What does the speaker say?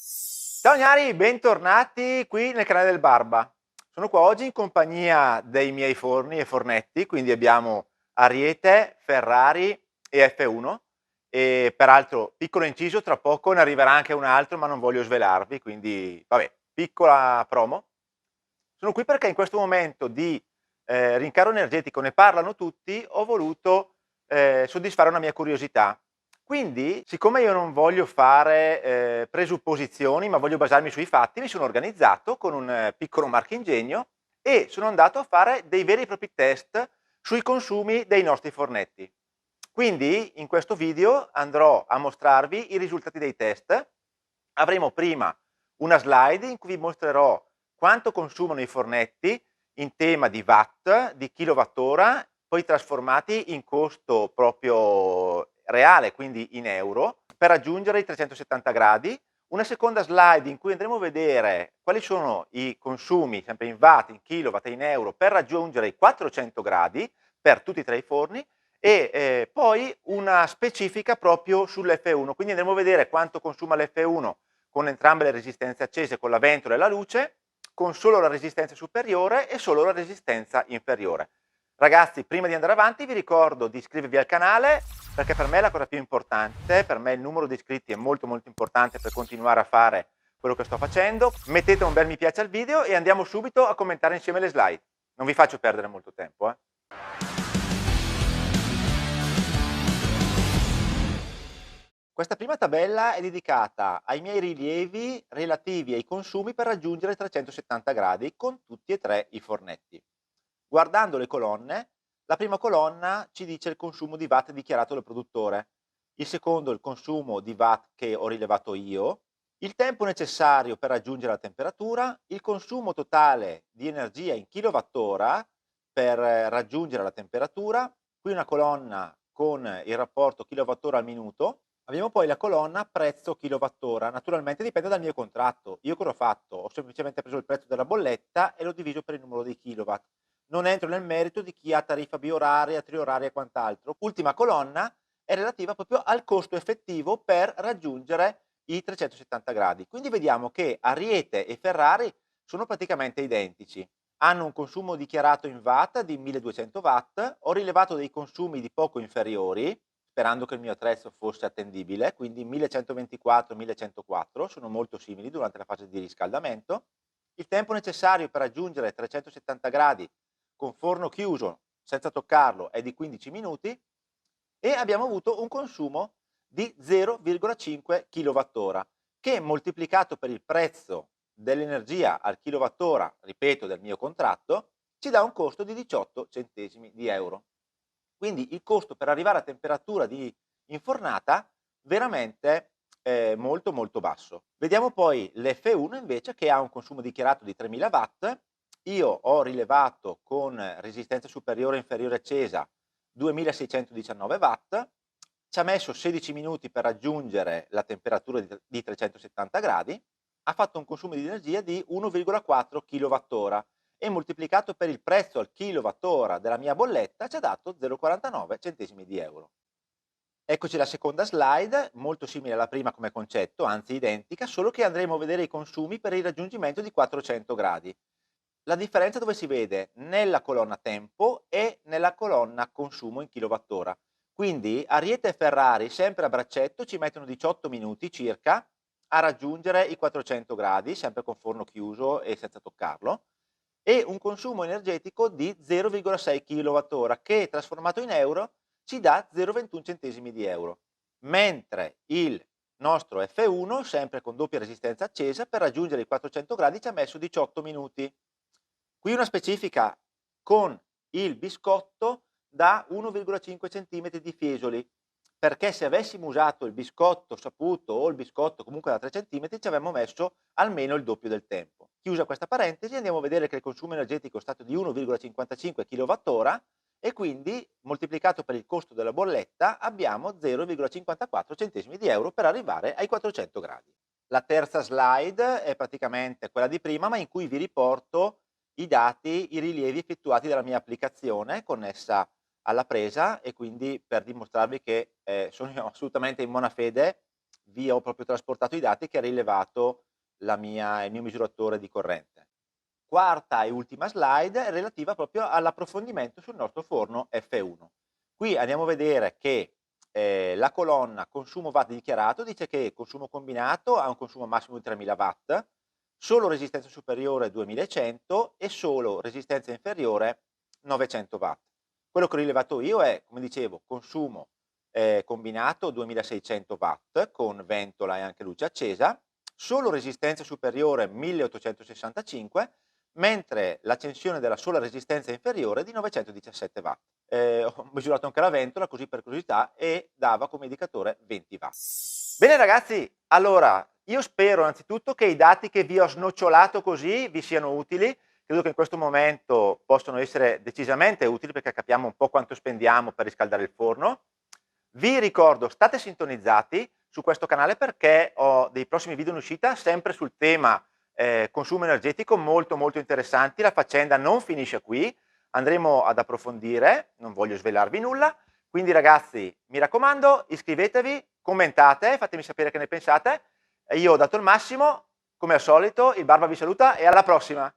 Ciao Gnari, bentornati qui nel canale del Barba. Sono qua oggi in compagnia dei miei forni e fornetti, quindi abbiamo Ariete, Ferrari e F1 e peraltro piccolo inciso, tra poco ne arriverà anche un altro ma non voglio svelarvi, quindi vabbè, piccola promo. Sono qui perché in questo momento di rincaro energetico ne parlano tutti, ho voluto soddisfare una mia curiosità. Quindi, siccome io non voglio fare presupposizioni, ma voglio basarmi sui fatti, mi sono organizzato con un piccolo marchingegno e sono andato a fare dei veri e propri test sui consumi dei nostri fornetti. Quindi in questo video andrò a mostrarvi i risultati dei test. Avremo prima una slide in cui vi mostrerò quanto consumano i fornetti in tema di watt, di kilowattora, poi trasformati in costo proprio reale, quindi in euro, per raggiungere i 370 gradi. Una seconda slide in cui andremo a vedere quali sono i consumi, sempre in watt, in kilowatt e in euro, per raggiungere i 400 gradi per tutti e tre i forni e poi una specifica proprio sull'F1, quindi andremo a vedere quanto consuma l'F1 con entrambe le resistenze accese, con la ventola e la luce, con solo la resistenza superiore e solo la resistenza inferiore. Ragazzi, prima di andare avanti vi ricordo di iscrivervi al canale perché per me è la cosa più importante, per me il numero di iscritti è molto importante per continuare a fare quello che sto facendo. Mettete un bel mi piace al video e andiamo subito a commentare insieme le slide. Non vi faccio perdere molto tempo. Questa prima tabella è dedicata ai miei rilievi relativi ai consumi per raggiungere 370 gradi con tutti e tre i fornetti. Guardando le colonne, la prima colonna ci dice il consumo di watt dichiarato dal produttore, il secondo il consumo di watt che ho rilevato io, il tempo necessario per raggiungere la temperatura, il consumo totale di energia in kilowattora per raggiungere la temperatura, qui una colonna con il rapporto kilowattora al minuto. Abbiamo poi la colonna prezzo kilowattora, naturalmente dipende dal mio contratto. Io cosa ho fatto? Ho semplicemente preso il prezzo della bolletta e l'ho diviso per il numero dei kilowatt. Non entro nel merito di chi ha tariffa bioraria, trioraria e quant'altro. Ultima colonna è relativa proprio al costo effettivo per raggiungere i 370 gradi. Quindi vediamo che Ariete e Ferrari sono praticamente identici. Hanno un consumo dichiarato in watt di 1200 watt, ho rilevato dei consumi di poco inferiori, sperando che il mio attrezzo fosse attendibile, quindi 1124-1104, sono molto simili durante la fase di riscaldamento. Il tempo necessario per raggiungere 370 gradi con forno chiuso, senza toccarlo, è di 15 minuti e abbiamo avuto un consumo di 0,5 kWh, che moltiplicato per il prezzo dell'energia al kilowattora, ripeto, del mio contratto, ci dà un costo di 18 centesimi di euro. Quindi il costo per arrivare a temperatura di infornata veramente molto basso. Vediamo poi l'F1 invece che ha un consumo dichiarato di 3000 watt, io ho rilevato con resistenza superiore e inferiore accesa 2619 watt, ci ha messo 16 minuti per raggiungere la temperatura di 370 gradi, ha fatto un consumo di energia di 1,4 kWh e moltiplicato per il prezzo al kilowattora della mia bolletta ci ha dato 0,49 centesimi di euro. Eccoci la seconda slide, molto simile alla prima come concetto, anzi identica, solo che andremo a vedere i consumi per il raggiungimento di 400 gradi. La differenza dove si vede? Nella colonna tempo e nella colonna consumo in kilowattora. Quindi Ariete e Ferrari, sempre a braccetto, ci mettono 18 minuti circa a raggiungere i 400 gradi, sempre con forno chiuso e senza toccarlo, e un consumo energetico di 0,6 kWh che trasformato in euro ci dà 0,21 centesimi di euro. Mentre il nostro F1, sempre con doppia resistenza accesa, per raggiungere i 400 gradi ci ha messo 18 minuti. Qui una specifica con il biscotto da 1,5 cm di Fiesoli, perché se avessimo usato il biscotto saputo o il biscotto comunque da 3 cm ci avremmo messo almeno il doppio del tempo. Chiusa questa parentesi andiamo a vedere che il consumo energetico è stato di 1,55 kWh e quindi moltiplicato per il costo della bolletta abbiamo 0,54 centesimi di euro per arrivare ai 400 gradi. La terza slide è praticamente quella di prima ma in cui vi riporto i dati, i rilievi effettuati dalla mia applicazione connessa alla presa e quindi per dimostrarvi che sono assolutamente in buona fede vi ho proprio trasportato i dati che ha rilevato il mio misuratore di corrente. Quarta e ultima slide è relativa proprio all'approfondimento sul nostro forno F1. Qui andiamo a vedere che la colonna consumo watt dichiarato dice che consumo combinato ha un consumo massimo di 3000 watt, solo resistenza superiore 2100 e solo resistenza inferiore 900 watt. Quello che ho rilevato io è, come dicevo, consumo combinato 2600 watt con ventola e anche luce accesa, solo resistenza superiore 1865, mentre l'accensione della sola resistenza inferiore è di 917 watt. Ho misurato anche la ventola così per curiosità e dava come indicatore 20 watt. Bene ragazzi, allora io spero innanzitutto che i dati che vi ho snocciolato così vi siano utili. Credo che in questo momento possono essere decisamente utili perché capiamo un po' quanto spendiamo per riscaldare il forno. Vi ricordo, state sintonizzati su questo canale perché ho dei prossimi video in uscita sempre sul tema consumo energetico molto molto interessanti. La faccenda non finisce qui, andremo ad approfondire, non voglio svelarvi nulla. Quindi ragazzi, mi raccomando, iscrivetevi, commentate, fatemi sapere che ne pensate. Io ho dato il massimo, come al solito, il Barba vi saluta e alla prossima!